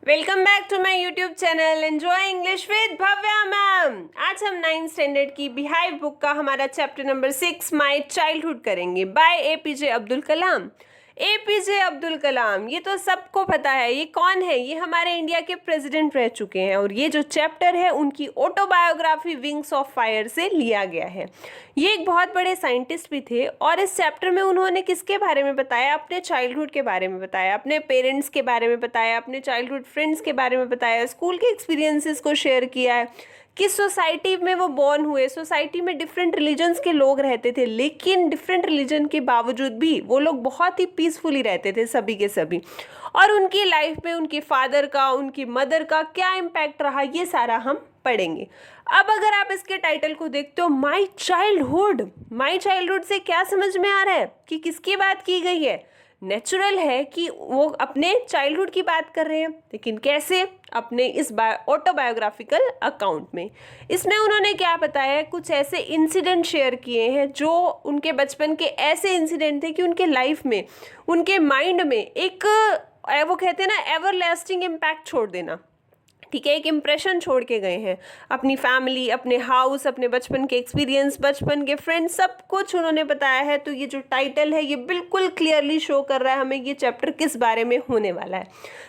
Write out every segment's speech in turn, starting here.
Welcome back to my YouTube channel enjoy English with Bhavya ma'am. आज हम 9th standard की Beehive book का हमारा चैप्टर नंबर 6 माय चाइल्डहुड करेंगे by APJ Abdul Kalam. APJ Abdul Kalam, ये तो सबको पता है। ये कौन है? ये हमारे इंडिया के प्रेसिडेंट रह चुके हैं और ये जो चैप्टर है उनकी ऑटोबायोग्राफी विंग्स ऑफ फायर से लिया गया है। ये एक बहुत बड़े साइंटिस्ट भी थे और इस चैप्टर में उन्होंने किसके बारे में बताया? अपने चाइल्डहुड के बारे में बताया, अपने पेरेंट्स के बारे में बताया, अपने चाइल्डहुड फ्रेंड्स के बारे में बताया, स्कूल के एक्सपीरियंसेस को शेयर किया है, किस सोसाइटी में वो बॉर्न हुए। सोसाइटी में डिफरेंट रिलीजन्स के लोग रहते थे, लेकिन डिफरेंट रिलीजन के बावजूद भी वो लोग बहुत ही पीसफुली रहते थे सभी के सभी। और उनकी लाइफ में उनके फादर का, उनकी मदर का क्या इम्पैक्ट रहा, ये सारा हम पढ़ेंगे। अब अगर आप इसके टाइटल को देखते हो, माई चाइल्डहुड से क्या समझ में आ रहा है कि किसकी बात की गई है? नेचुरल है कि वो अपने चाइल्डहुड की बात कर रहे हैं, लेकिन कैसे? अपने इस ऑटोबायोग्राफिकल अकाउंट में। इसमें उन्होंने क्या बताया? कुछ ऐसे इंसिडेंट शेयर किए हैं जो उनके बचपन के ऐसे इंसिडेंट थे कि उनके लाइफ में, उनके माइंड में एक वो कहते हैं ना, एवरलास्टिंग इम्पैक्ट छोड़ देना। ठीक है, एक इम्प्रेशन छोड़ के गए हैं। अपनी फैमिली, अपने हाउस, अपने बचपन के एक्सपीरियंस, बचपन के फ्रेंड्स, सब कुछ उन्होंने बताया है। तो ये जो टाइटल है ये बिल्कुल क्लियरली शो कर रहा है हमें ये चैप्टर किस बारे में होने वाला है।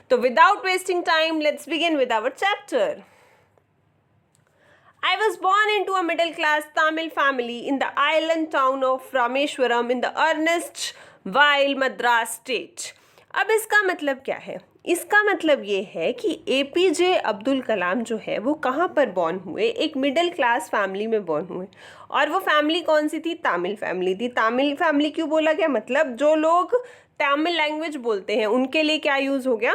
तो without wasting time let's begin with our chapter. I was born into a middle class Tamil family in the island town of Rameshwaram in the erstwhile Madras state. अब इसका मतलब क्या है? इसका मतलब ये है कि एपीजे अब्दुल कलाम जो है वो कहाँ पर बॉर्न हुए? एक मिडिल क्लास फैमिली में बॉर्न हुए। और वो फैमिली कौन सी थी? तामिल फैमिली थी। तामिल फैमिली क्यों बोला गया? मतलब जो लोग तमिल लैंग्वेज बोलते हैं उनके लिए क्या यूज़ हो गया?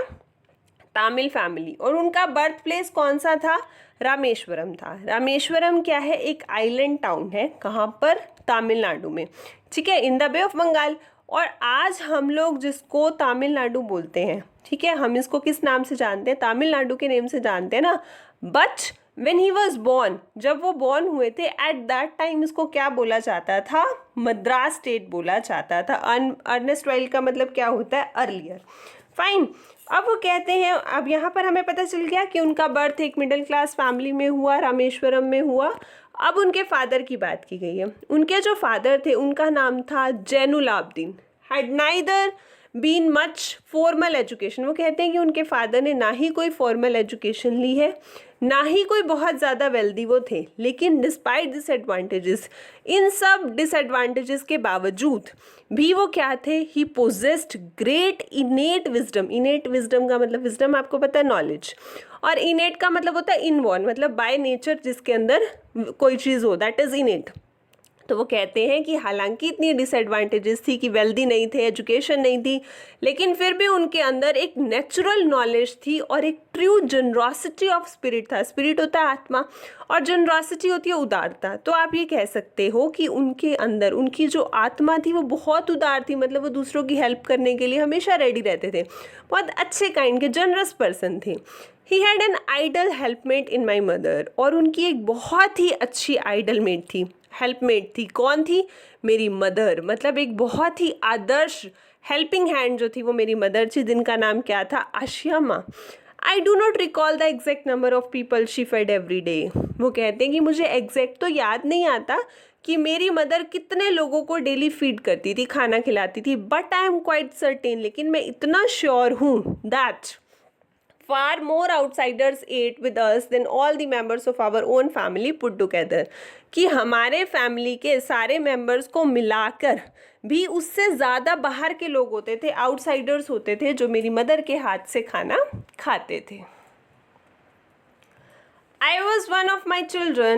तामिल फैमिली। और उनका बर्थ प्लेस कौन सा था? रामेश्वरम था। रामेश्वरम क्या है? एक आइलैंड टाउन है। कहाँ पर? तमिलनाडु में। ठीक है, in the Bay of Bengal. और आज हम लोग जिसको तमिलनाडु बोलते हैं, ठीक है, हम इसको किस नाम से जानते हैं? तमिलनाडु के नेम से जानते हैं ना। But when he was born, जब वो बॉर्न हुए थे, एट दैट टाइम इसको क्या बोला जाता था? मद्रास स्टेट बोला जाता था। अर्नेस्ट वाइल का मतलब क्या होता है? अर्लियर। फाइन। अब वो कहते हैं, अब यहाँ पर हमें पता चल गया कि उनका बर्थ एक मिडिल क्लास फैमिली में हुआ, रामेश्वरम में हुआ। अब उनके फादर की बात की गई है। उनके जो फादर थे उनका नाम था Jainul Abdeen. Had neither been much formal education. वो कहते हैं कि उनके फादर ने ना ही कोई फॉर्मल एजुकेशन ली है, ना ही कोई बहुत ज़्यादा वेल्दी वो थे, लेकिन डिस्पाइट डिसएडवांटेजेस, इन सब डिसएडवांटेजेस के बावजूद भी वो क्या थे? He possessed great innate wisdom. Innate wisdom का मतलब, विजडम आपको पता है, नॉलेज। और इनेट का मतलब होता है इनबॉर्न, मतलब बाय नेचर जिसके अंदर कोई चीज़ हो, दैट इज़ इनेट। तो वो कहते हैं कि हालांकि इतनी डिसएडवांटेजेस थी कि वेल्दी नहीं थे, एजुकेशन नहीं थी, लेकिन फिर भी उनके अंदर एक नेचुरल नॉलेज थी और एक ट्रू जनरॉसिटी ऑफ स्पिरिट था। स्पिरिट होता है आत्मा और जनरॉसिटी होती है उदारता। तो आप ये कह सकते हो कि उनके अंदर उनकी जो आत्मा थी वो बहुत उदार थी, मतलब वो दूसरों की हेल्प करने के लिए हमेशा रेडी रहते थे। बहुत अच्छे काइंड के जनरस पर्सन थे। He had an ideal helpmate in my mother. और उनकी एक बहुत ही अच्छी आइडल मेट थी, हेल्पमेट थी। कौन थी? मेरी मदर। मतलब एक बहुत ही आदर्श हेल्पिंग हैंड जो थी वो मेरी मदर थी, जिनका नाम क्या था? आशिया माँ। I do not recall the exact number of people she fed every day. वो कहते हैं कि मुझे एग्जैक्ट तो याद नहीं आता कि मेरी मदर कितने लोगों को डेली फीड करती थी, खाना खिलाती थी, but I am quite certain, लेकिन मैं इतना श्योर हूँ that far more outsiders ate with us than all the members of our own family put together। कि हमारे फैमिली के सारे मेंबर्स को मिलाकर भी उससे ज़्यादा बाहर के लोग होते थे, आउटसाइडर्स होते थे, जो मेरी मदर के हाथ से खाना खाते थे। I was one of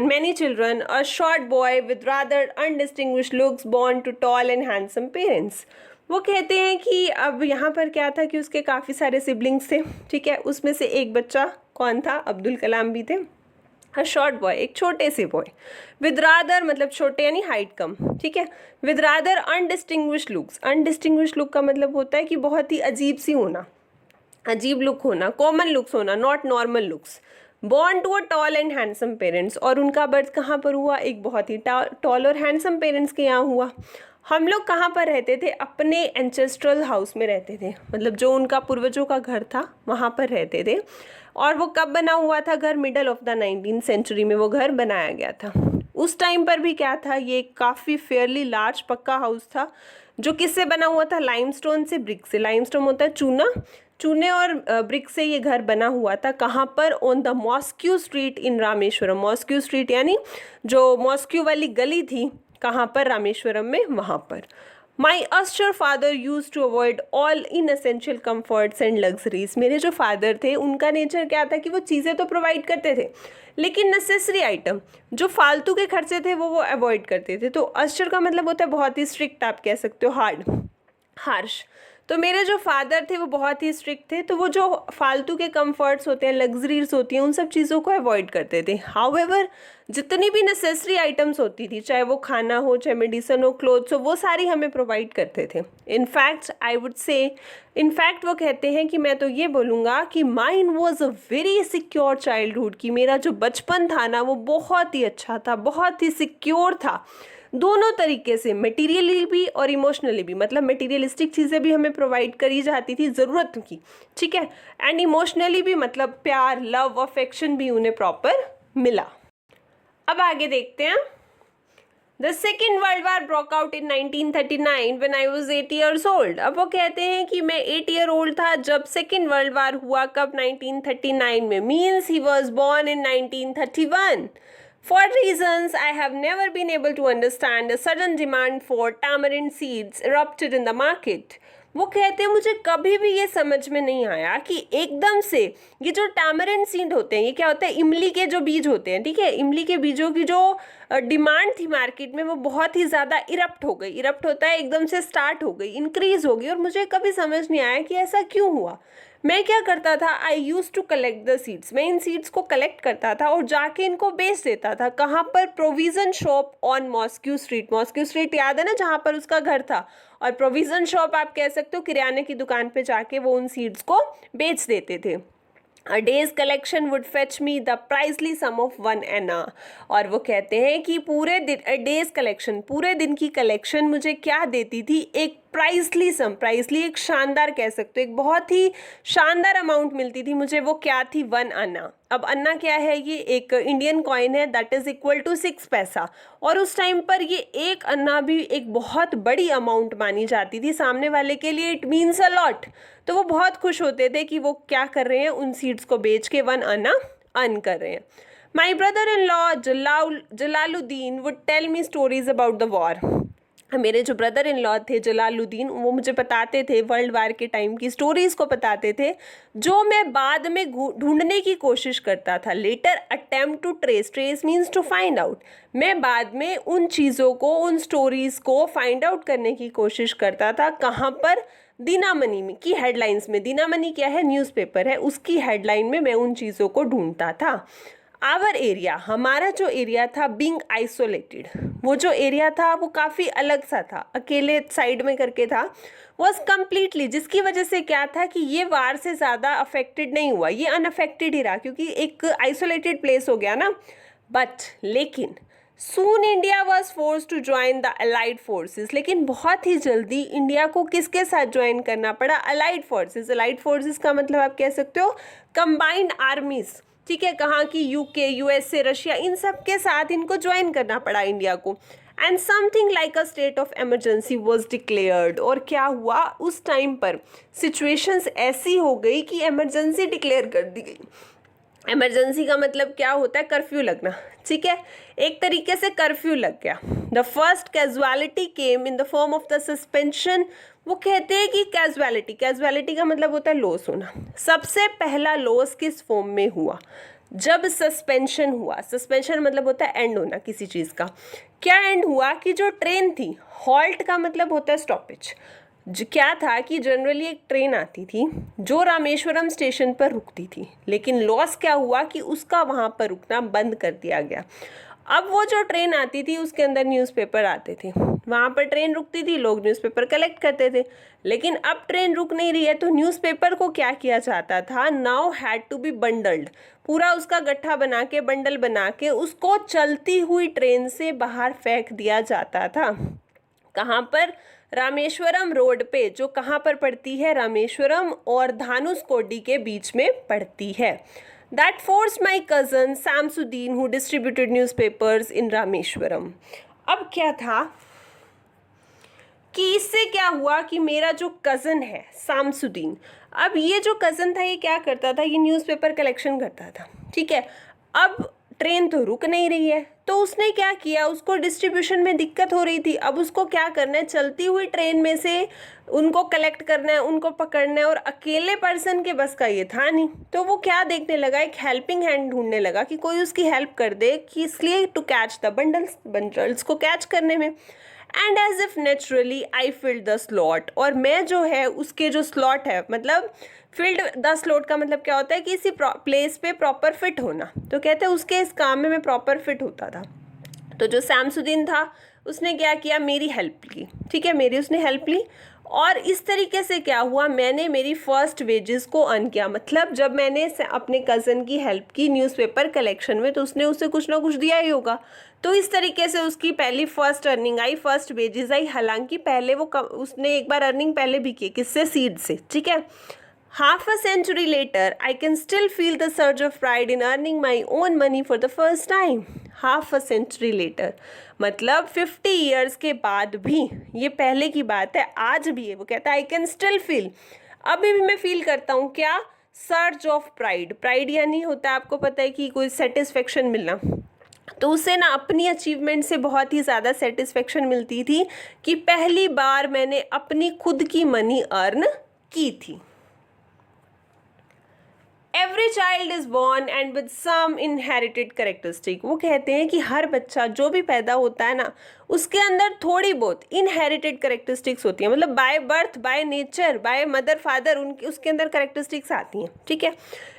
many children, a short boy with rather undistinguished looks, born to tall and handsome parents। वो कहते हैं कि अब यहाँ पर क्या था कि उसके काफ़ी सारे सिबलिंग्स थे, ठीक है, उसमें से एक बच्चा कौन था? अब्दुल कलाम भी थे। अ शॉर्ट बॉय, एक छोटे से बॉय, विद रादर मतलब छोटे यानी हाइट कम, ठीक है, with rather undistinguished looks. Undistinguished look का मतलब होता है कि बहुत ही अजीब सी होना, अजीब लुक होना, कॉमन लुक्स होना, not normal looks. Born to a tall and handsome parents. और उनका बर्थ कहाँ पर हुआ? एक बहुत ही टॉल और हैंडसम पेरेंट्स के यहाँ हुआ। हम लोग कहाँ पर रहते थे? अपने एंसेस्ट्रल हाउस में रहते थे, मतलब जो उनका पूर्वजों का घर था वहाँ पर रहते थे। और वो कब बना हुआ था घर? Middle of the 19th century में वो घर बनाया गया था। उस टाइम पर भी क्या था, ये काफ़ी फेयरली लार्ज पक्का हाउस था, जो किससे बना हुआ था? लाइमस्टोन से, ब्रिक से। लाइमस्टोन होता है चूना, चूने और ब्रिक से ये घर बना हुआ था। कहाँ पर? On the mosque street in Rameswaram. Mosque street यानी जो मॉस्क्यू वाली गली थी, कहाँ पर? रामेश्वरम में, वहाँ पर। My austere father used to avoid all inessential comforts and luxuries. मेरे जो फादर थे उनका नेचर क्या था कि वो चीज़ें तो प्रोवाइड करते थे, लेकिन नेसेसरी आइटम जो फालतू के खर्चे थे वो अवॉइड करते थे। तो अस्टर का मतलब होता है बहुत ही स्ट्रिक्ट, आप कह सकते हो हार्ड, हार्श। तो मेरे जो फादर थे वो बहुत ही स्ट्रिक्ट थे, तो वो जो फालतू के कंफर्ट्स होते हैं, लग्जरीज होती हैं, उन सब चीज़ों को अवॉइड करते थे। हाउएवर जितनी भी नेसेसरी आइटम्स होती थी, चाहे वो खाना हो, चाहे मेडिसिन हो, क्लोथ्स हो, वो सारी हमें प्रोवाइड करते थे। In fact I would say, in fact वो कहते हैं कि मैं तो ये बोलूँगा कि mine was a very secure childhood, कि मेरा जो बचपन था ना वो बहुत ही अच्छा था, बहुत ही सिक्योर था, दोनों तरीके से, मटेरियली भी और इमोशनली भी। मतलब मटेरियलिस्टिक चीज़ें भी हमें प्रोवाइड करी जाती थी ज़रूरत की, ठीक है, एंड इमोशनली भी, मतलब प्यार, लव, अफेक्शन भी उन्हें प्रॉपर मिला। अब आगे देखते हैं। The second world war broke out in 1939 when I was 8 years old। अब वो कहते हैं कि मैं 8 year old था जब सेकेंड वर्ल्ड वार हुआ। कब? 1939 में। Means he was born in 1931। For reasons I have never been able to understand, a sudden demand for tamarind seeds erupted in the market। वो कहते हैं मुझे कभी भी ये समझ में नहीं आया कि एकदम से ये जो टैमरिंड सीड होते हैं, ये क्या होता है? इमली के जो बीज होते हैं, ठीक है, इमली के बीजों की जो डिमांड थी मार्केट में वो बहुत ही ज़्यादा इरप्ट हो गई। इरप्ट होता है एकदम से स्टार्ट हो गई, इंक्रीज हो गई, और मुझे कभी समझ नहीं आया कि ऐसा क्यों हुआ। मैं क्या करता था? I used to collect the seeds. मैं इन सीड्स को कलेक्ट करता था और जाके इनको बेच देता था। कहाँ पर? Provision shop on mosque street. Mosque street याद है ना, जहाँ पर उसका घर था। और प्रोविज़न शॉप आप कह सकते हो किराने की दुकान पे जाके वो उन सीड्स को बेच देते थे। A day's collection would fetch me the princely sum of 1 anna। और वो कहते हैं कि पूरे दिन, a day's collection, पूरे दिन की कलेक्शन मुझे क्या देती थी? एक प्राइसली सम। प्राइसली एक शानदार कह सकते हो, एक बहुत ही शानदार अमाउंट मिलती थी मुझे। वो क्या थी? 1 अन्ना। अब अन्ना क्या है? ये एक इंडियन कॉइन है, दैट इज इक्वल टू 6 पैसा। और उस टाइम पर ये एक अन्ना भी एक बहुत बड़ी अमाउंट मानी जाती थी सामने वाले के लिए। It means a lot. तो वो बहुत खुश होते थे कि वो क्या कर रहे हैं? उन सीड्स को बेच के 1 अन्ना अर्न कर रहे हैं। My brother in law Jalaluddin would tell me stories about the war. मेरे जो ब्रदर इन लॉ थे जलालुद्दीन, वो मुझे बताते थे वर्ल्ड वार के टाइम की स्टोरीज़ को बताते थे, जो मैं बाद में ढूंढने की कोशिश करता था। Later attempt to trace. Trace means to find out. मैं बाद में उन चीज़ों को, उन स्टोरीज़ को फाइंड आउट करने की कोशिश करता था। कहाँ पर? दीनामनी में की हेडलाइंस में। दीनामनी क्या है? न्यूज़पेपर है, उसकी हेडलाइन में मैं उन चीज़ों को ढूंढता था। आवर एरिया, हमारा जो एरिया था, बीइंग आइसोलेटेड, वो जो एरिया था वो काफ़ी अलग सा था, अकेले साइड में करके था। वॉज कम्प्लीटली, जिसकी वजह से क्या था कि ये वार से ज़्यादा अफेक्टेड नहीं हुआ, ये अनअफेक्टेड ही रहा, क्योंकि एक आइसोलेटेड प्लेस हो गया ना। बट लेकिन soon India was forced to join the allied forces. लेकिन बहुत ही जल्दी इंडिया को किसके साथ ज्वाइन करना पड़ा? Allied forces. अलाइड फोर्सेस का मतलब आप कह सकते हो कंबाइंड आर्मीज, ठीक है, कहाँ की? यूके, यूएसए, रशिया, इन सब के साथ इनको ज्वाइन करना पड़ा इंडिया को। And something like a state of emergency was declared. और क्या हुआ उस टाइम पर? सिचुएशंस ऐसी हो गई कि एमरजेंसी डिक्लेयर कर दी गई। इमरजेंसी का मतलब क्या होता है? कर्फ्यू लगना, ठीक है, एक तरीके से कर्फ्यू लग गया। The first casualty came in the form of the suspension. वो कहते हैं कि कैजुअलिटी, कैजुअलिटी का मतलब होता है लॉस होना। सबसे पहला लॉस किस फॉर्म में हुआ? जब सस्पेंशन हुआ। सस्पेंशन मतलब होता है एंड होना किसी चीज़ का। क्या एंड हुआ? कि जो ट्रेन थी, हॉल्ट का मतलब होता है स्टॉपेज। क्या था कि जनरली एक ट्रेन आती थी जो रामेश्वरम स्टेशन पर रुकती थी, लेकिन लॉस क्या हुआ कि उसका वहाँ पर रुकना बंद कर दिया गया। अब वो जो ट्रेन आती थी उसके अंदर न्यूज़पेपर आते थे, वहाँ पर ट्रेन रुकती थी, लोग न्यूज़पेपर कलेक्ट करते थे। लेकिन अब ट्रेन रुक नहीं रही है, तो न्यूज़पेपर को क्या किया जाता था? Now had to be bundled. पूरा उसका गट्ठा बना के, बंडल बना के, उसको चलती हुई ट्रेन से बाहर फेंक दिया जाता था। कहाँ पर? रामेश्वरम रोड पे, जो कहाँ पर पड़ती है? रामेश्वरम और धानुषकोडी के बीच में पड़ती है. That forced my cousin Samsudeen, who distributed newspapers in Rameswaram. अब क्या था कि इससे क्या हुआ कि मेरा जो कज़न है सामसुद्दीन, अब ये जो कज़न था ये क्या करता था? ये न्यूज़पेपर कलेक्शन करता था, ठीक है. अब ट्रेन तो रुक नहीं रही है, तो उसने क्या किया, उसको डिस्ट्रीब्यूशन में दिक्कत हो रही थी. अब उसको क्या करना है, चलती हुई ट्रेन में से उनको कलेक्ट करना है, उनको पकड़ना है, और अकेले पर्सन के बस का ये था नहीं. तो वो क्या देखने लगा, एक हेल्पिंग हैंड ढूंढने लगा कि कोई उसकी हेल्प कर दे, कि इसलिए टू कैच द बंडल्स को कैच करने में. And as if naturally I filled the slot, और मैं जो है उसके जो स्लॉट है, मतलब फिल्ड द स्लॉट का मतलब क्या होता है कि इसी प्लेस पे प्रॉपर फिट होना. तो कहते हैं उसके इस काम में मैं प्रॉपर फिट होता था. तो जो शमसुद्दीन था उसने क्या किया, मेरी हेल्प की, ठीक है, मेरी उसने हेल्प ली. और इस तरीके से क्या हुआ, मैंने मेरी फर्स्ट वेजेस को अर्न किया. मतलब जब मैंने अपने कज़न की हेल्प की न्यूज़पेपर कलेक्शन में, तो उसने उसे कुछ ना कुछ दिया ही होगा. तो इस तरीके से उसकी पहली फर्स्ट अर्निंग आई, फर्स्ट वेजेस आई. हालांकि पहले उसने एक बार अर्निंग पहले भी की, किससे? सीड से, ठीक है. Half a century later, I can still feel the surge of pride in earning my own money for the first time. Half a century later, मतलब 50 years के बाद भी, ये पहले की बात है, आज भी है. वो कहता है I can still feel, अभी भी मैं फील करता हूँ क्या? Surge of pride. प्राइड यानी होता है, आपको पता है कि कोई सेटिस्फेक्शन मिलना. तो उसे ना अपनी अचीवमेंट से बहुत ही ज़्यादा सेटिस्फेक्शन मिलती थी कि पहली बार मैंने अपनी खुद की मनी अर्न की थी. Every child is born and with some inherited characteristic. वो कहते हैं कि हर बच्चा जो भी पैदा होता है ना, उसके अंदर थोड़ी बहुत इनहेरिटेड कैरेक्टरिस्टिक्स होती हैं. मतलब by birth, by nature, by mother father, उनकी उसके अंदर कैरेक्टरिस्टिक्स आती हैं, ठीक है.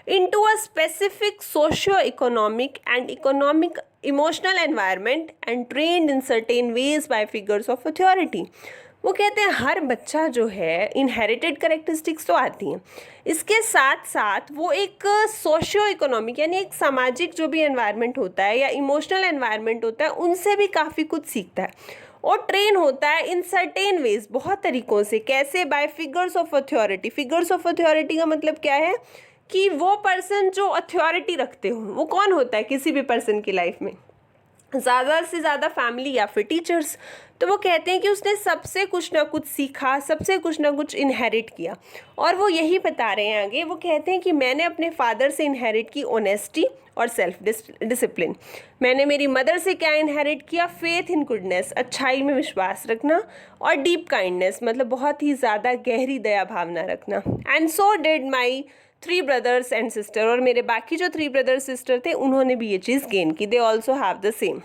Into a specific socio economic and economic emotional environment and trained in certain ways by figures of authority. वो कहते हैं हर बच्चा जो है, इनहेरिटेड कैरेक्टरिस्टिक्स तो आती हैं, इसके साथ साथ वो एक सोशियो इकोनॉमिक यानी एक सामाजिक जो भी एनवायरनमेंट होता है या इमोशनल एनवायरनमेंट होता है, उनसे भी काफ़ी कुछ सीखता है. और ट्रेन होता है इन सर्टेन वेज, बहुत तरीक़ों से. कैसे? By figures of authority. Figures of authority का मतलब क्या है कि वो पर्सन जो अथॉरिटी रखते हो, वो कौन होता है किसी भी पर्सन की लाइफ में? ज़्यादा से ज़्यादा फैमिली या फिर टीचर्स. तो वो कहते हैं कि उसने सबसे कुछ ना कुछ सीखा, सबसे कुछ ना कुछ इनहेरिट किया. और वो यही बता रहे हैं आगे. वो कहते हैं कि मैंने अपने फादर से इनहेरिट की ऑनेस्टी और सेल्फ डिसिप्लिन. मैंने मेरी मदर से क्या इनहेरिट किया? फेथ इन गुडनेस, अच्छाई में विश्वास रखना, और डीप काइंडनेस, मतलब बहुत ही ज़्यादा गहरी दया भावना रखना. And so did my 3 brothers and sister. और मेरे बाकी जो 3 ब्रदर सिस्टर थे, उन्होंने भी ये चीज़ गेन की. They also have the same.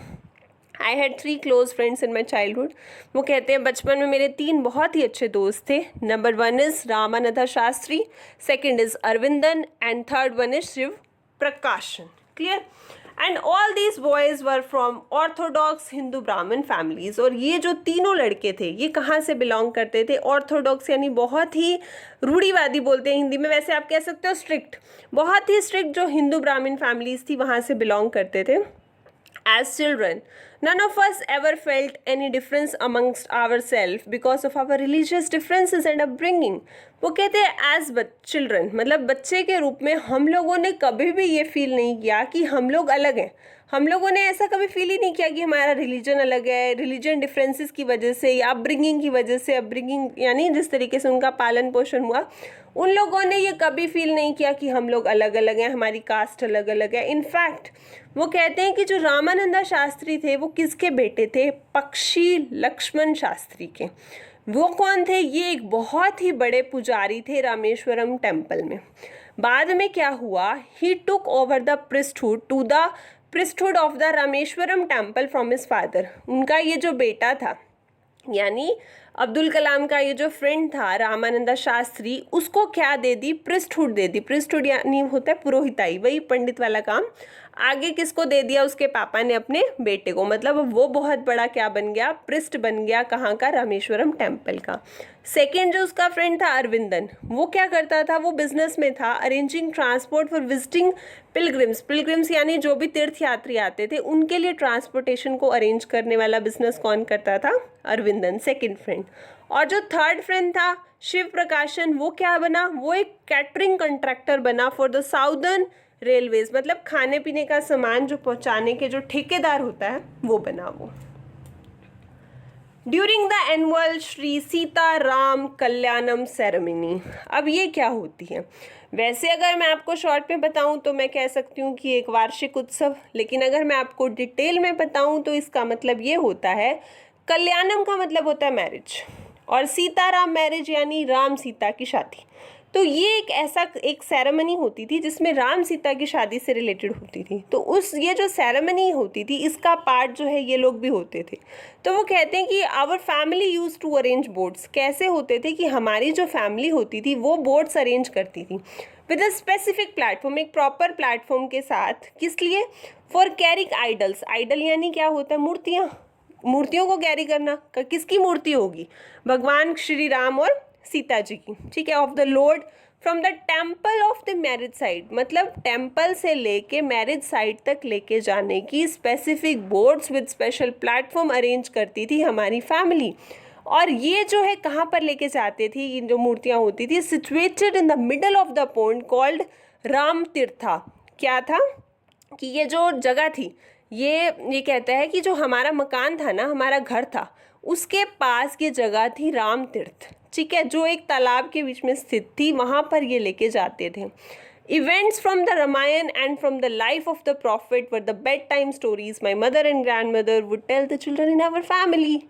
I had 3 close friends in my childhood. वो कहते हैं बचपन में मेरे 3 बहुत ही अच्छे दोस्त थे. Number 1 is Ramanand Shastri, second is Aravindan, and third one is Shiva Prakashan. Clear? And all these boys were from orthodox Hindu Brahmin families. और ये जो तीनों लड़के थे, ये कहाँ से बिलोंग करते थे? ऑर्थोडॉक्स यानी बहुत ही रूढ़िवादी बोलते हैं हिंदी में, वैसे आप कह सकते हो स्ट्रिक्ट, बहुत ही स्ट्रिक्ट जो हिंदू ब्राह्मण फैमिलीज़ थी, वहाँ से बिलोंग करते थे. As children, none of us ever felt any difference amongst ourselves because of our religious differences and upbringing. वो कहते हैं एज चिल्ड्रन, मतलब बच्चे के रूप में हम लोगों ने कभी भी ये फील नहीं किया कि हम लोग अलग हैं. हम लोगों ने ऐसा कभी फील ही नहीं किया कि हमारा रिलीजन अलग है. रिलीजन डिफरेंसेस की वजह से या अपब्रिंगिंग की वजह से, अपब्रिंगिंग यानी जिस तरीके से उनका पालन पोषण हुआ, उन लोगों ने ये कभी फील नहीं किया कि हम लोग अलग अलग हैं, हमारी कास्ट अलग अलग है. इनफैक्ट वो कहते हैं कि जो रामानंदा शास्त्री थे, वो किसके बेटे थे? पक्षी लक्ष्मण शास्त्री के. वो कौन थे? ये एक बहुत ही बड़े पुजारी थे रामेश्वरम टेम्पल में. बाद में क्या हुआ? He took over the priesthood to the priesthood of the Rameswaram temple from his father. उनका ये जो बेटा था, यानी अब्दुल कलाम का ये जो फ्रेंड था रामानंदा शास्त्री, उसको क्या दे दी? प्रिस्टहुड दे दी. प्रिस्टहुड यानी होता है पुरोहिताई, वही पंडित वाला काम. आगे किसको दे दिया? उसके पापा ने अपने बेटे को. मतलब वो बहुत बड़ा क्या बन गया? प्रिस्ट बन गया. कहाँ का? रामेश्वरम टेम्पल का. सेकेंड जो उसका फ्रेंड था अरविंदन, वो क्या करता था, वो बिजनेस में था, arranging transport for visiting pilgrims यानी जो भी तीर्थ यात्री आते थे उनके लिए ट्रांसपोर्टेशन को अरेंज करने वाला बिजनेस कौन करता था, अरविंदन, सेकेंड फ्रेंड। और जो थर्ड फ्रेंड था शिव प्रकाशन, वो क्या बना, वो एक कैटरिंग कॉन्ट्रैक्टर बना फॉर द साउदर्न रेलवेज, मतलब खाने पीने का सामान जो पहुंचाने के जो ठेकेदार होता है वो बना वो। During the annual Shri Sita Ram Kalyanam ceremony, अब ये क्या होती है, वैसे अगर मैं आपको शॉर्ट में बताऊं तो मैं कह सकती हूँ कि एक वार्षिक उत्सव, लेकिन अगर मैं आपको डिटेल में बताऊं तो इसका मतलब ये होता है, कल्याणम का मतलब होता है मैरिज, और सीताराम मैरिज यानी राम सीता की शादी। तो ये एक ऐसा एक सेरेमनी होती थी जिसमें राम सीता की शादी से रिलेटेड होती थी। तो ये जो सेरेमनी होती थी इसका पार्ट जो है ये लोग भी होते थे। तो वो कहते हैं कि our family use to arrange boats, कैसे होते थे कि हमारी जो फैमिली होती थी वो बोट्स अरेंज करती थी विद अ स्पेसिफिक प्लेटफॉर्म, एक प्रॉपर प्लेटफॉर्म के साथ। किस लिए, फॉर कैरिंग आइडल्स, आइडल यानी क्या होता है, मूर्तियाँ, मूर्तियों को कैरी करना। किसकी मूर्ति होगी, भगवान श्री राम और सीता जी की, ठीक है, of the Lord from the temple of the marriage site, मतलब टेम्पल से लेके मैरिज साइट तक लेके जाने की specific boats with special platform arrange करती थी हमारी फैमिली। और ये जो है कहाँ पर लेके जाते थी, ये जो मूर्तियाँ होती थी, situated in the middle of the pond called Ram तीर्था। क्या था कि ये जो जगह थी, ये कहता है कि जो हमारा मकान था ना, हमारा घर था, उसके पास ये जगह थी राम तीर्थ, ठीक है, जो एक तालाब के बीच में स्थित थी, वहाँ पर ये लेके जाते थे। Events from the Ramayana and from the life of the prophet were the bedtime stories my mother and grandmother would tell the children in our family.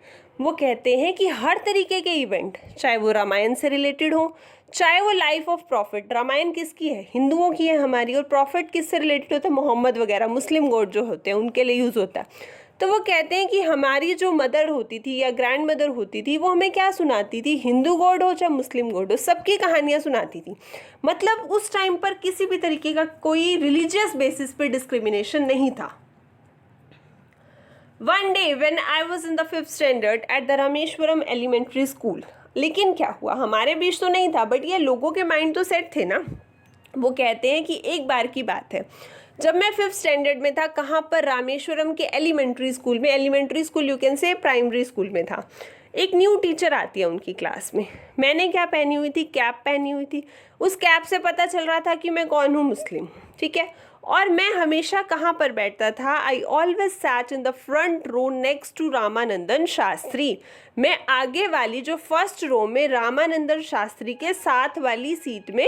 वो कहते हैं कि हर तरीके के इवेंट, चाहे वो रामायण से रिलेटेड हो, चाहे वो लाइफ ऑफ प्रॉफिट, रामायण किसकी है, हिंदुओं की है हमारी, और प्रॉफिट किससे रिलेटेड होता है, मोहम्मद वगैरह मुस्लिम गॉड जो होते हैं उनके लिए यूज़ होता है। तो वो कहते हैं कि हमारी जो मदर होती थी या ग्रैंड मदर होती थी वो हमें क्या सुनाती थी, हिंदू गॉड हो चाहे मुस्लिम गॉड हो, सबकी कहानियाँ सुनाती थी। मतलब उस टाइम पर किसी भी तरीके का कोई रिलीजियस बेसिस पे डिस्क्रिमिनेशन नहीं था। One day when I was in the 5th standard at the Rameswaram elementary school, लेकिन क्या हुआ, हमारे बीच तो नहीं था बट ये लोगों के माइंड तो सेट थे ना। वो कहते हैं कि एक बार की बात है, जब मैं 5th स्टैंडर्ड में था, कहाँ पर, रामेश्वरम के एलिमेंट्री स्कूल में, elementary school you can say primary school में था। एक न्यू टीचर आती है उनकी क्लास में। मैंने क्या पहनी हुई थी, कैप पहनी हुई थी। उस कैप से पता चल रहा था कि मैं कौन हूँ, मुस्लिम, ठीक है। और मैं हमेशा कहाँ पर बैठता था, I always sat in the front row next to Ramanandan Shastri. मैं आगे वाली जो फर्स्ट रो में रामानंदन शास्त्री के साथ वाली सीट में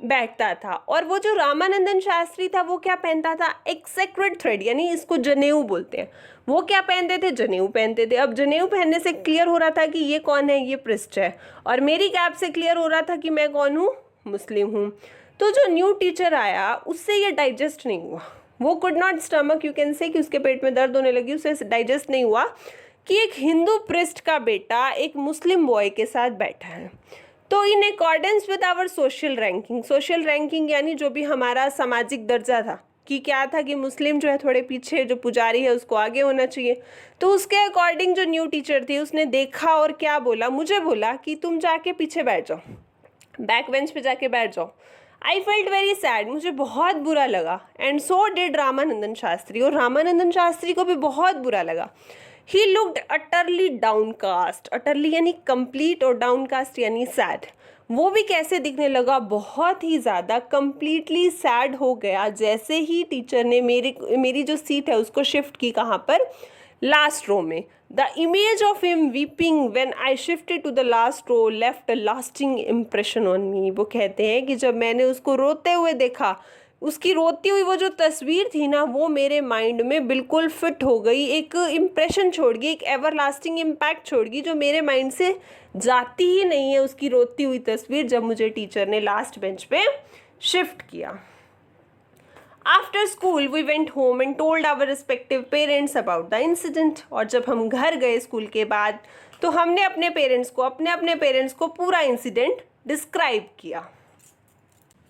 बैठता था। और वो जो रामानंदन शास्त्री था वो क्या पहनता था, एक सेक्रेड थ्रेड, यानी इसको जनेऊ बोलते हैं। वो क्या पहनते थे, जनेऊ पहनते थे। अब जनेऊ पहनने से क्लियर हो रहा था कि ये कौन है, ये पृष्ठ है। और मेरी कैप से क्लियर हो रहा था कि मैं कौन हूँ, मुस्लिम हूँ। तो जो न्यू टीचर आया उससे ये डाइजेस्ट नहीं हुआ, वो could not stomach, you can से कि उसके पेट में दर्द होने लगी, उसे डाइजेस्ट नहीं हुआ कि एक हिंदू पृष्ठ का बेटा एक मुस्लिम बॉय के साथ बैठा है। तो in accordance with our social ranking यानी जो भी हमारा सामाजिक दर्जा था, कि क्या था कि मुस्लिम जो है थोड़े पीछे, जो पुजारी है उसको आगे होना चाहिए। तो उसके अकॉर्डिंग जो न्यू टीचर थी उसने देखा और क्या बोला, मुझे बोला कि तुम जाके पीछे बैठ जाओ, बैक बेंच पे जाके बैठ जाओ। आई फेल्ट वेरी सैड, मुझे बहुत बुरा लगा। And so did Ramanandan Shastri, और रामानंदन शास्त्री को भी बहुत बुरा लगा। He looked utterly downcast, utterly यानी कंप्लीट और डाउनकास्ट यानी सैड। वो भी कैसे दिखने लगा, बहुत ही ज़्यादा कंप्लीटली सैड हो गया जैसे ही टीचर ने मेरी जो सीट है उसको शिफ्ट की, कहाँ पर, लास्ट रो में। The image of him weeping when I shifted to the last row left a lasting impression on me. वो कहते हैं कि जब मैंने उसको रोते हुए देखा, उसकी रोती हुई वो जो तस्वीर थी ना, वो मेरे माइंड में बिल्कुल फिट हो गई, एक इम्प्रेशन छोड़ गई, एक एवरलास्टिंग इम्पैक्ट छोड़ गई जो मेरे माइंड से जाती ही नहीं है, उसकी रोती हुई तस्वीर, जब मुझे टीचर ने लास्ट बेंच पे शिफ्ट किया। After school we went home and told our respective parents about the incident. और जब हम घर गए स्कूल के बाद तो हमने अपने पेरेंट्स को पूरा इंसिडेंट डिस्क्राइब किया।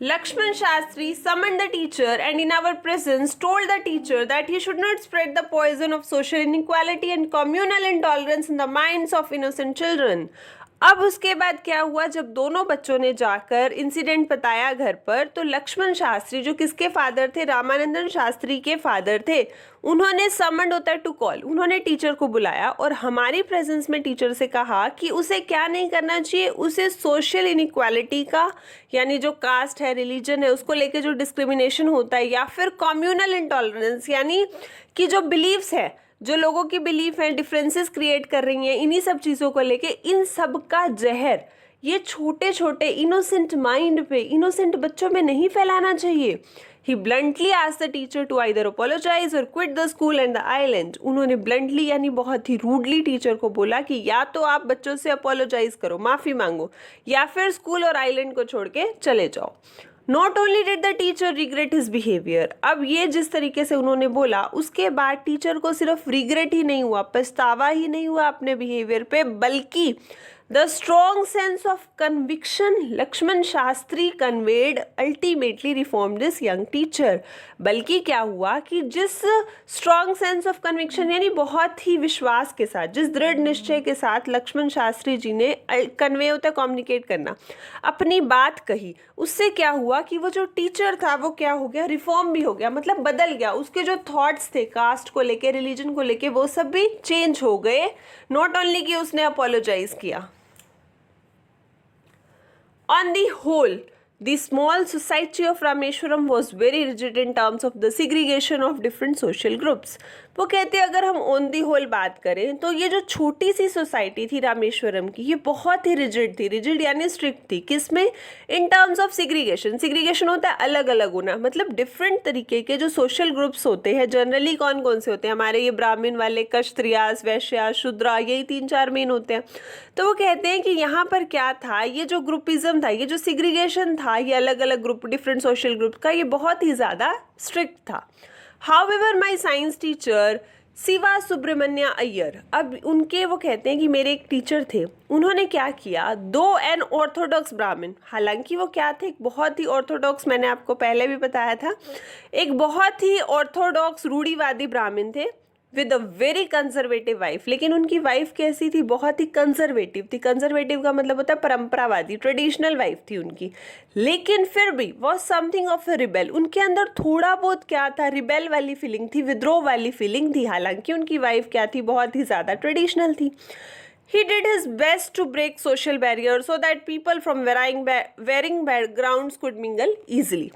Lakshman Shastri summoned the teacher and in our presence told the teacher that he should not spread the poison of social inequality and communal intolerance in the minds of innocent children. अब उसके बाद क्या हुआ, जब दोनों बच्चों ने जाकर इंसिडेंट बताया घर पर, तो लक्ष्मण शास्त्री जो किसके फादर थे, रामानंदन शास्त्री के फादर थे, उन्होंने समन्ड होता है टू कॉल, उन्होंने टीचर को बुलाया और हमारी प्रेजेंस में टीचर से कहा कि उसे क्या नहीं करना चाहिए, उसे सोशल इनइक्वालिटी का, यानी जो कास्ट है, रिलीजन है, उसको लेके जो डिस्क्रिमिनेशन होता है, या फिर कम्युनल इंटॉलरेंस, यानी कि जो बिलीव्स है, जो लोगों की बिलीफ है, डिफरेंसेस क्रिएट कर रही हैं, इन्हीं सब चीज़ों को लेके, इन सब का जहर ये छोटे छोटे इनोसेंट माइंड पे, इनोसेंट बच्चों में नहीं फैलाना चाहिए। He bluntly asked the teacher to either apologise or quit the school and the island. उन्होंने ब्लंटली यानी बहुत ही रूडली टीचर को बोला कि या तो आप बच्चों से अपोलोजाइज करो, माफ़ी मांगो, या फिर स्कूल और आइलैंड को छोड़ के चले जाओ। Not only did the teacher regret his behaviour, अब ये जिस तरीके से उन्होंने बोला, उसके बाद टीचर को सिर्फ रिग्रेट ही नहीं हुआ, पछतावा ही नहीं हुआ अपने बिहेवियर पे, बल्कि the strong sense of conviction Lakshman Shastri conveyed ultimately reform this young teacher. बल्कि क्या हुआ कि जिस स्ट्रॉन्ग सेंस ऑफ कन्विक्शन यानी बहुत ही विश्वास के साथ, जिस दृढ़ निश्चय के साथ लक्ष्मण शास्त्री जी ने कन्वे होता है कम्युनिकेट करना, अपनी बात कही, उससे क्या हुआ कि वो जो टीचर था वो क्या हो गया, रिफॉर्म भी हो गया, मतलब बदल गया। उसके जो थॉट्स थे कास्ट को लेके, रिलीजन को लेके, वो सब भी चेंज हो गए। नॉट ओनली कि उसने अपोलोजाइज किया। On the whole, the small society of Rameshwaram was very rigid in terms of the segregation of different social groups. वो कहते हैं अगर हम ऑन दी होल बात करें तो ये जो छोटी सी सोसाइटी थी रामेश्वरम की, ये बहुत ही रिजिड थी। रिजिड यानी स्ट्रिक्ट थी, किसमें, in terms of segregation. Segregation होता है अलग अलग होना, मतलब डिफरेंट तरीके के जो सोशल ग्रुप्स होते हैं, जनरली कौन कौन से होते हैं हमारे, ये ब्राह्मण वाले, क्षत्रियास, वैश्या, शूद्रा, यही 3-4 मेन होते हैं। तो वो कहते हैं कि यहाँ पर क्या था, ये जो ग्रुपिज्म था, ये जो सिग्रीगेशन था, ये अलग अलग ग्रुप, डिफरेंट सोशल ग्रुप का, ये बहुत ही ज़्यादा स्ट्रिक्ट था। However my science teacher Shiva Subramania Iyer, अब उनके वो कहते हैं कि मेरे एक टीचर थे, उन्होंने क्या किया, दो एन ऑर्थोडॉक्स ब्राह्मण, हालांकि वो क्या थे, एक बहुत ही ऑर्थोडॉक्स, मैंने आपको पहले भी बताया था, एक बहुत ही ऑर्थोडॉक्स रूढ़िवादी ब्राह्मण थे with a very conservative wife. लेकिन उनकी वाइफ कैसी थी, बहुत ही कंजर्वेटिव थी। कंजर्वेटिव का मतलब होता है परंपरावादी, ट्रेडिशनल वाइफ थी उनकी। लेकिन फिर भी was something of a rebel, उनके अंदर थोड़ा बहुत क्या था, रिबेल वाली फीलिंग थी, विद्रोह वाली फीलिंग थी। हालांकि उनकी वाइफ क्या थी, बहुत ही ज़्यादा ट्रेडिशनल थी। He did his best to break social barriers so that people from varying backgrounds could mingle easily.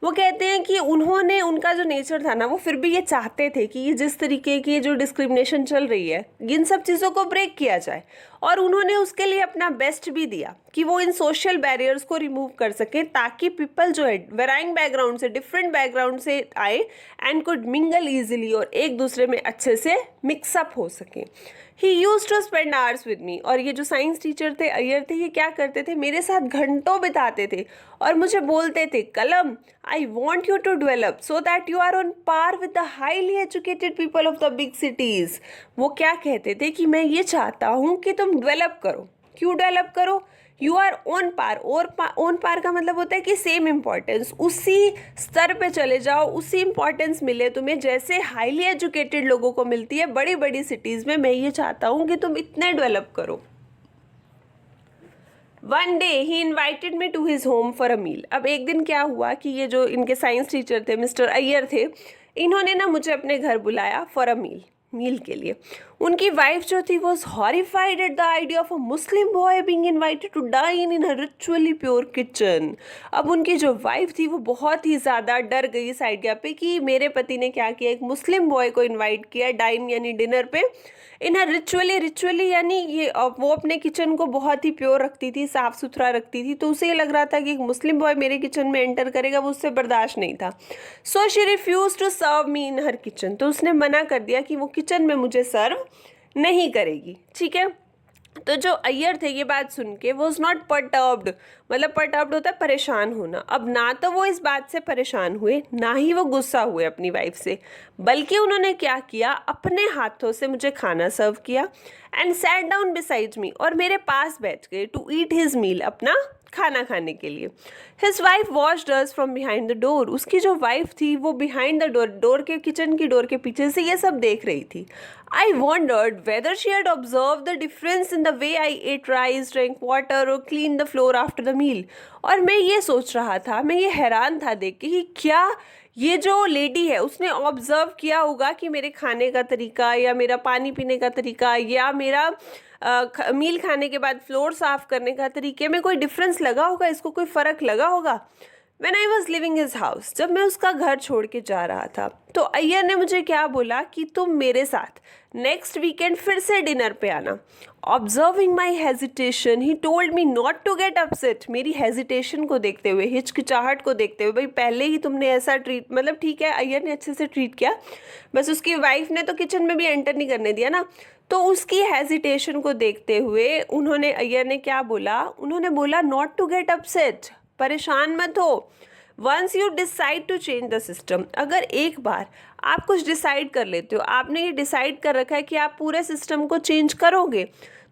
वो कहते हैं कि उन्होंने, उनका जो नेचर था ना, वो फिर भी ये चाहते थे कि ये जिस तरीके की जो डिस्क्रिमिनेशन चल रही है, इन सब चीज़ों को ब्रेक किया जाए, और उन्होंने उसके लिए अपना बेस्ट भी दिया कि वो इन सोशल बैरियर्स को रिमूव कर सके, ताकि पीपल जो है वेराइंग बैकग्राउंड से, डिफरेंट बैकग्राउंड से आए एंड कुड मिंगल ईजिली, और एक दूसरे में अच्छे से मिक्सअप हो सके। He used to spend hours with me, और ये जो साइंस टीचर थे, अय्यर थे, ये क्या करते थे, मेरे साथ घंटों बिताते थे और मुझे बोलते थे, Kalam, I want you to develop so that you are on par with the highly educated people of the big cities. वो क्या कहते थे कि मैं ये चाहता हूँ कि तुम डेवलप करो। क्यों डेवलप करो, यू आर ऑन पार, और ऑन पार का मतलब होता है कि सेम इम्पॉर्टेंस, उसी स्तर पे चले जाओ, उसी इम्पॉर्टेंस मिले तुम्हें जैसे हाईली एजुकेटेड लोगों को मिलती है बड़ी बड़ी सिटीज़ में। मैं ये चाहता हूँ कि तुम इतने डेवलप करो। One day he invited me to his home for a meal. अब एक दिन क्या हुआ कि ये जो इनके साइंस टीचर थे, मिस्टर अय्यर थे, इन्होंने ना मुझे अपने घर बुलाया फॉर अ मील के लिए। उनकी वाइफ जो थी was horrified at the idea of a Muslim boy being invited to dine in a ritually pure kitchen. अब उनकी जो वाइफ थी वो बहुत ही ज़्यादा डर गई इस आइडिया पे कि मेरे पति ने क्या किया, एक मुस्लिम बॉय को इनवाइट किया डाइन यानी डिनर पे, इन अ रिचुअली यानी ये वो अपने किचन को बहुत ही प्योर रखती थी, साफ़ सुथरा रखती थी, तो उसे ये लग रहा था कि एक मुस्लिम बॉय मेरे किचन में एंटर करेगा, वो उससे बर्दाश्त नहीं था। So she refuse to serve me in her kitchen, तो उसने मना कर दिया कि वो किचन में मुझे सर्व नहीं करेगी। ठीक है, तो जो अय्यर थे ये बात सुन के वॉज नॉट परटर्ब्ड, मतलब परटर्ब्ड होता है परेशान होना। अब ना तो वो इस बात से परेशान हुए, ना ही वो गुस्सा हुए अपनी वाइफ से, बल्कि उन्होंने क्या किया, अपने हाथों से मुझे खाना सर्व किया and sat down beside me, और मेरे पास बैठ गए टू ईट हिज मील, अपना खाना खाने के लिए। His wife watched us from behind the door, उसकी जो वाइफ थी वो बिहाइंड द डोर, डोर के किचन की डोर के पीछे से ये सब देख रही थी। I wondered whether she had observe the difference in the way I ate rice, drink water और clean the floor after the meal. और मैं ये सोच रहा था, मैं ये हैरान था देख के कि क्या ये जो लेडी है उसने ऑब्जर्व किया होगा कि मेरे खाने का तरीका या मेरा पानी पीने का तरीका या मेरा मील खाने के बाद फ्लोर साफ़ करने का तरीके में कोई डिफरेंस लगा होगा, इसको कोई फ़र्क लगा होगा। When I was living his house, जब मैं उसका घर छोड़ के जा रहा था तो अय्यर ने मुझे क्या बोला कि तुम मेरे साथ नेक्स्ट वीकेंड फिर से डिनर पे आना। Observing my hesitation he told me not to get upset, मेरी हेजिटेशन को देखते हुए, हिचकिचाहट को देखते हुए, भाई पहले ही तुमने ऐसा ट्रीट, मतलब ठीक है अय्यर ने अच्छे से ट्रीट किया, बस उसकी वाइफ ने तो किचन में भी एंटर नहीं करने दिया ना, तो उसकी हेजिटेशन को देखते हुए अय्यर ने क्या बोला, उन्होंने बोला नॉट टू गेट अपसेट, परेशान मत हो। Once you decide to change the system, अगर एक बार आप कुछ डिसाइड कर लेते हो, आपने ये डिसाइड कर रखा है कि आप पूरे सिस्टम को चेंज करोगे,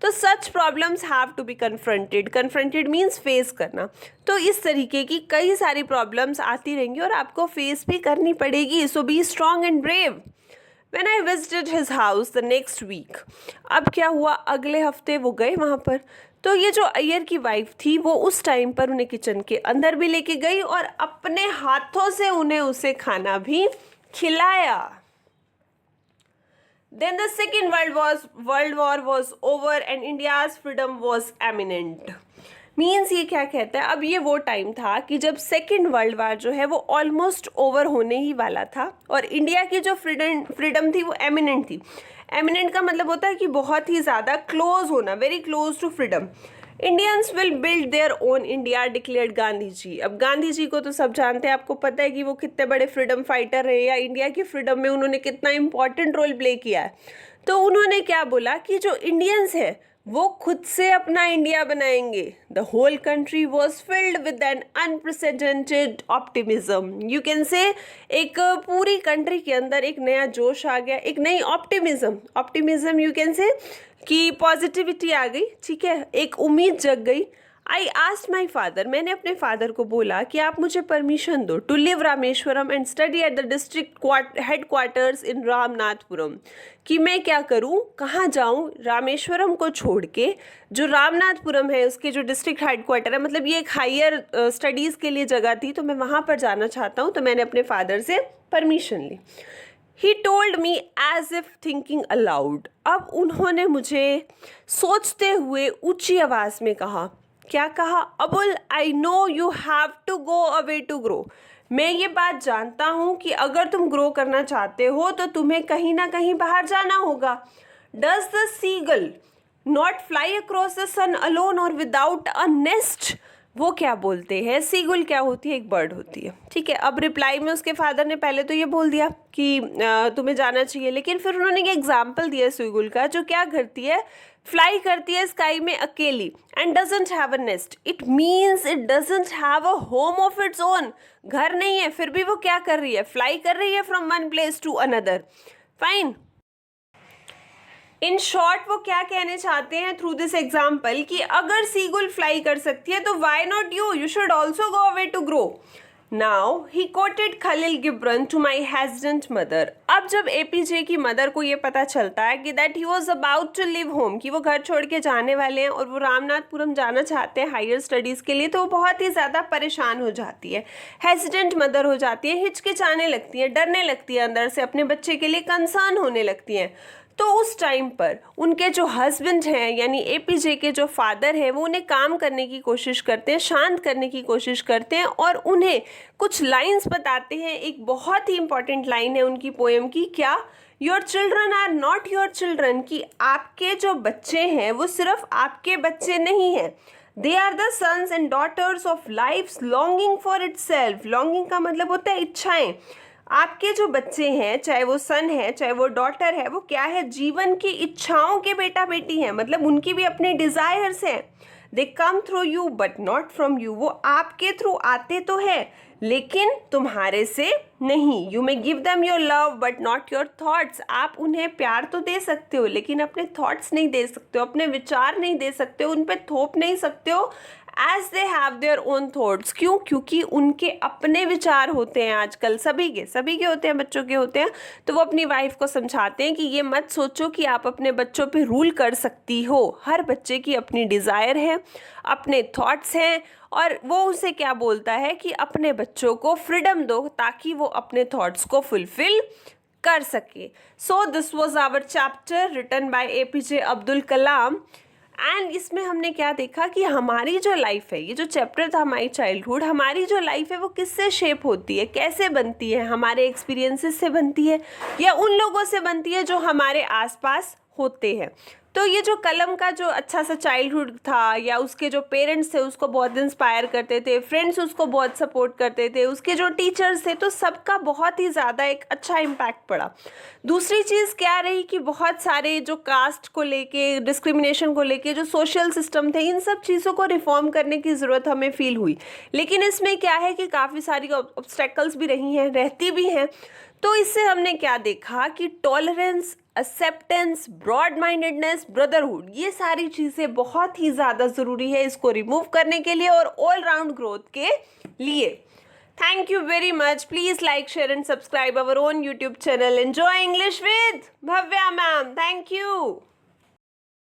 तो such problems have to be confronted. Confronted means face करना। तो इस तरीके की कई सारी प्रॉब्लम्स आती रहेंगी और आपको फेस भी करनी पड़ेगी। So be strong and brave. When I visited his house the next week, अब क्या हुआ, अगले हफ्ते वो गए वहाँ पर, तो ये जो अय्यर की वाइफ थी वो उस टाइम पर उन्हें किचन के अंदर भी लेके गई और अपने हाथों से उन्हें उसे खाना भी खिलाया। Then the Second World War was over and India's freedom was imminent. Means ये क्या कहता है, अब ये वो टाइम था कि जब सेकेंड वर्ल्ड वार जो है वो ऑलमोस्ट ओवर होने ही वाला था और इंडिया की जो फ्रीडम थी वो एमिनेंट थी। एमिनेंट का मतलब होता है कि बहुत ही ज़्यादा क्लोज होना, very close to freedom. Indians will build their own India, declared Gandhi ji. अब गांधी जी को तो सब जानते हैं, आपको पता है कि वो कितने बड़े फ्रीडम फाइटर रहे या इंडिया की फ्रीडम में उन्होंने कितना इंपॉर्टेंट रोल प्ले किया है। तो उन्होंने क्या बोला कि जो इंडियंस हैं वो खुद से अपना इंडिया बनाएंगे। The whole country was filled with an unprecedented optimism. You can say एक पूरी कंट्री के अंदर एक नया जोश आ गया, एक नई ऑप्टिमिज्म यू कैन से कि पॉजिटिविटी आ गई, ठीक है, एक उम्मीद जग गई। आई आस्क्ड माई फादर, मैंने अपने फादर को बोला कि आप मुझे परमिशन दो to live Rameswaram and study at the district headquarters in Ramanathapuram, कि मैं क्या करूं, कहाँ जाऊं, रामेश्वरम को छोड़ के जो रामनाथपुरम है उसके जो डिस्ट्रिक्ट हेड क्वार्टर है, मतलब ये एक हायर स्टडीज़ के लिए जगह थी, तो मैं वहाँ पर जाना चाहता हूँ। तो मैंने अपने फादर से परमिशन ली। He told me as if thinking aloud, अब उन्होंने मुझे सोचते हुए ऊंची आवाज़ में कहा, क्या कहा, Abul I know you have to go away to grow, मैं ये बात जानता हूँ कि अगर तुम ग्रो करना चाहते हो तो तुम्हें कहीं ना कहीं बाहर जाना होगा। Does the seagull not fly across the sun alone और विदाउट अ नेस्ट, वो क्या बोलते हैं, सीगुल क्या होती है, एक बर्ड होती है, ठीक है। अब रिप्लाई में उसके फादर ने पहले तो ये बोल दिया कि तुम्हें जाना चाहिए, लेकिन फिर उन्होंने एक एग्जाम्पल दिया सीगुल का, जो क्या करती है, फ्लाई करती है स्काई में अकेली, and doesn't have a nest, it means it doesn't have a home of its own, घर नहीं है, फिर भी वो क्या कर रही है, फ्लाई कर रही है from one place to another. Fine. In short वो क्या कहने चाहते हैं थ्रू दिस एग्जाम्पल कि अगर सीगुल फ्लाई कर सकती है तो why not you, you should also go away to grow. Now he quoted Khalil Gibran to my hesitant mother. अब जब एपीजे की मदर को ये पता चलता है कि that he was about to leave home, कि वो घर छोड़ के जाने वाले हैं और वो रामनाथपुरम जाना चाहते हैं हायर स्टडीज़ के लिए, तो वो बहुत ही ज़्यादा परेशान हो जाती है, हेजिटेंट मदर हो जाती है, हिचकिचाने लगती है, डरने लगती है, अंदर से अपने बच्चे के लिए कंसर्न होने लगती हैं। तो उस टाइम पर उनके जो हस्बैंड हैं यानी एपीजे के जो फादर हैं वो उन्हें काम करने की कोशिश करते हैं, शांत करने की कोशिश करते हैं और उन्हें कुछ लाइंस बताते हैं। एक बहुत ही इंपॉर्टेंट लाइन है उनकी पोएम की, क्या, your children are not your children, कि आपके जो बच्चे हैं वो सिर्फ आपके बच्चे नहीं हैं, they are the sons and daughters of life's longing for itself. Longing का मतलब होता है इच्छाएं। आपके जो बच्चे हैं, चाहे वो सन है चाहे वो डॉटर है, वो क्या है, जीवन की इच्छाओं के बेटा बेटी हैं, मतलब उनकी भी अपने डिज़ायर्स हैं। They come through you but not from you, वो आपके थ्रू आते तो है लेकिन तुम्हारे से नहीं। You may give them your love but not your thoughts, आप उन्हें प्यार तो दे सकते हो लेकिन अपने थॉट्स नहीं दे सकते हो, अपने विचार नहीं दे सकते हो, उन पर थोप नहीं सकते हो, as they have their own thoughts. क्यों? क्योंकि उनके अपने विचार होते हैं आजकल, सभी के होते हैं, बच्चों के होते हैं। तो वो अपनी वाइफ को समझाते हैं कि ये मत सोचो कि आप अपने बच्चों पे रूल कर सकती हो। हर बच्चे की अपनी डिज़ायर है, अपने थॉट्स हैं, और वो उसे क्या बोलता है कि अपने बच्चों को फ्रीडम दो ताकि वो अपने थॉट्स को फुलफिल कर सके। So this was our chapter written by APJ Abdul Kalam. And इसमें हमने क्या देखा कि हमारी जो लाइफ है, ये जो चैप्टर था माई चाइल्डहुड, हमारी जो लाइफ है वो किससे शेप होती है, कैसे बनती है, हमारे एक्सपीरियंसेस से बनती है या उन लोगों से बनती है जो हमारे आसपास होते हैं। तो ये जो कलम का जो अच्छा सा चाइल्डहुड था, या उसके जो पेरेंट्स थे उसको बहुत इंस्पायर करते थे, फ्रेंड्स उसको बहुत सपोर्ट करते थे, उसके जो टीचर्स थे, तो सबका बहुत ही ज़्यादा एक अच्छा इम्पैक्ट पड़ा। दूसरी चीज़ क्या रही कि बहुत सारे जो कास्ट को लेके, डिस्क्रिमिनेशन को लेके जो सोशल सिस्टम थे, इन सब चीज़ों को रिफॉर्म करने की ज़रूरत हमें फील हुई। लेकिन इसमें क्या है कि काफ़ी सारी ऑब्स्टेकल्स भी रही हैं, रहती भी हैं। तो इससे हमने क्या देखा कि tolerance, acceptance, broad mindedness, brotherhood, ये सारी चीज़ें बहुत ही ज़्यादा ज़रूरी है इसको रिमूव करने के लिए और ऑल राउंड ग्रोथ के लिए। Thank you very much. Please like, share and subscribe our own YouTube channel enjoy English with Bhavya ma'am. Thank you.